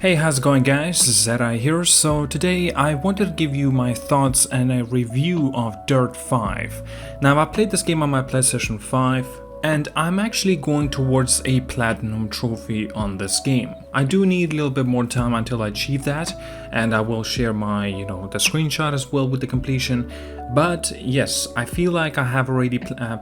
Hey, how's it going guys? ZDEyE here. So today I wanted to give you my thoughts and a review of Dirt 5. Now I played this game on my PlayStation 5 and I'm actually going towards a platinum trophy on this game. I do need a little bit more time until I achieve that, and I will share my, the screenshot as well with the completion. But yes, I feel like I have already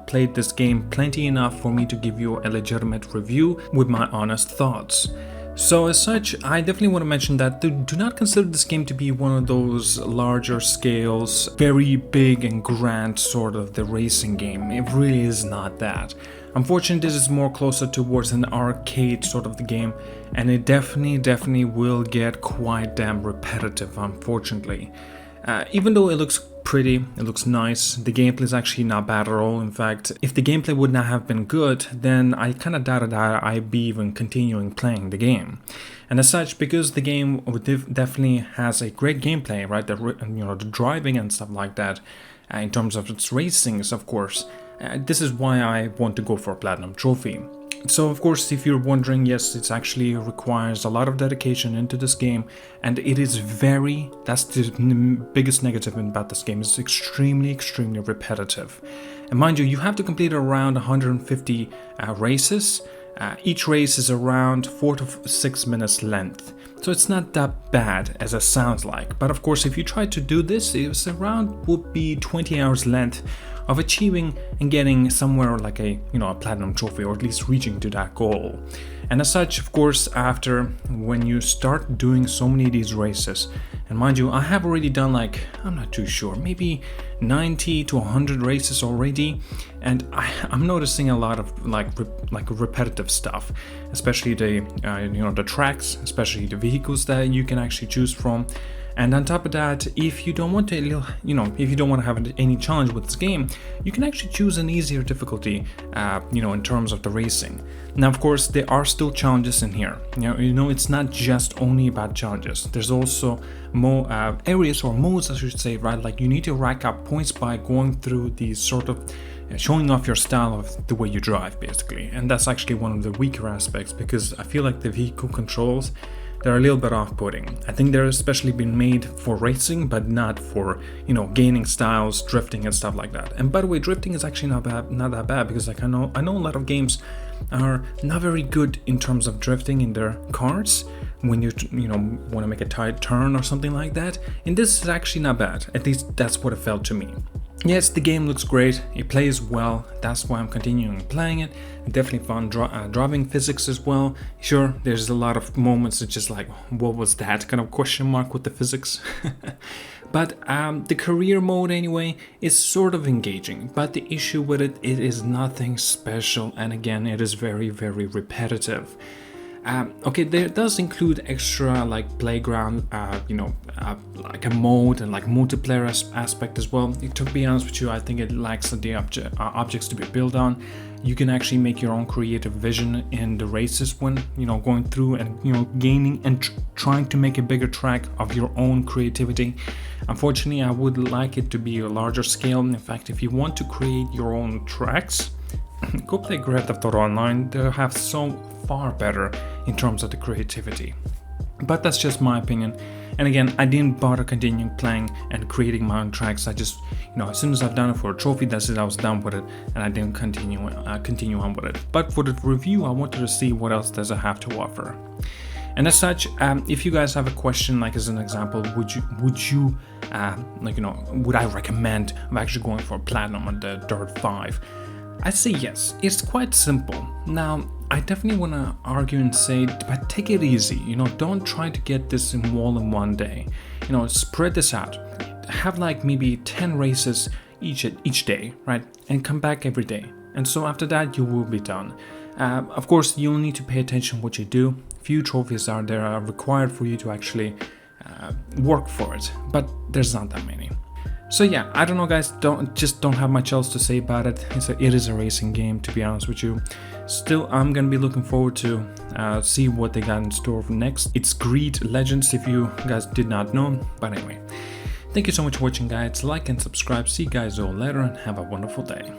played this game plenty enough for me to give you a legitimate review with my honest thoughts. So as such, I definitely want to mention that do not consider this game to be one of those larger scales, very big and grand sort of the racing game. It really is not that. Unfortunately, this is more closer towards an arcade sort of the game, and it definitely will get quite damn repetitive, unfortunately. Even though it looks pretty, it looks nice, the gameplay is actually not bad at all. In fact, if the gameplay would not have been good, then I kind of doubted that I'd be even continuing playing the game. And as such, because the game definitely has a great gameplay, right, the driving and stuff like that, in terms of its racings, of course, this is why I want to go for a platinum trophy. So of course, if you're wondering, yes, it actually requires a lot of dedication into this game, and it is that's the biggest negative about this game, it's extremely repetitive. And mind you, you have to complete around 150 races. Each race is around 4 to 6 minutes length, so it's not that bad as it sounds like. But of course, if you try to do this, would be 20 hours length of achieving and getting somewhere like a platinum trophy, or at least reaching to that goal. And as such, of course, when you start doing so many of these races, and mind you, I have already done I'm not too sure, maybe 90 to 100 races already, and I'm noticing a lot of repetitive stuff, especially the tracks, especially the vehicles that you can actually choose from. And on top of that, if you don't want to, if you don't want to have any challenge with this game, you can actually choose an easier difficulty, in terms of the racing. Now, of course, there are still challenges in here. It's not just only about challenges. There's also more areas or modes, I should say, right? Like you need to rack up points by going through these sort of showing off your style of the way you drive, basically. And that's actually one of the weaker aspects, because I feel like the vehicle controls, they're a little bit off-putting. I think they're especially been made for racing, but not for, gaining styles, drifting and stuff like that. And by the way, drifting is actually not that bad, because I know a lot of games are not very good in terms of drifting in their cars when you want to make a tight turn or something like that. And this is actually not bad. At least that's what it felt to me. Yes, the game looks great, it plays well, that's why I'm continuing playing it. Definitely fun driving physics as well. Sure, there's a lot of moments that's just like, what was that kind of question mark with the physics? But the career mode anyway is sort of engaging, but the issue with it is nothing special, and again, it is very repetitive. Okay, there does include extra playground, like a mode and multiplayer aspect as well. To be honest with you, I think it lacks the objects to be built on. You can actually make your own creative vision in the races when going through and gaining and trying to make a bigger track of your own creativity. Unfortunately, I would like it to be a larger scale. In fact, if you want to create your own tracks, go play Grand Theft Auto Online. They have so far better in terms of the creativity. But that's just my opinion. And again, I didn't bother continuing playing and creating my own tracks. I just, as soon as I've done it for a trophy, that's it. I was done with it, and I didn't continue on with it. But for the review, I wanted to see what else does it have to offer. And as such, if you guys have a question, as an example, would I recommend actually going for platinum on the Dirt 5? I'd say yes. It's quite simple. Now, I definitely want to argue and say, but take it easy. Don't try to get this all in one day. Spread this out. Have maybe 10 races each day, right? And come back every day. And so after that, you will be done. Of course, you'll need to pay attention what you do. Few trophies are required for you to actually work for it, but there's not that many. So yeah, I don't know guys, don't have much else to say about it. It is a racing game, to be honest with you. Still, I'm gonna be looking forward to see what they got in store for next. It's Greed Legends, if you guys did not know. But anyway, thank you so much for watching guys. Like and subscribe. See you guys all later and have a wonderful day.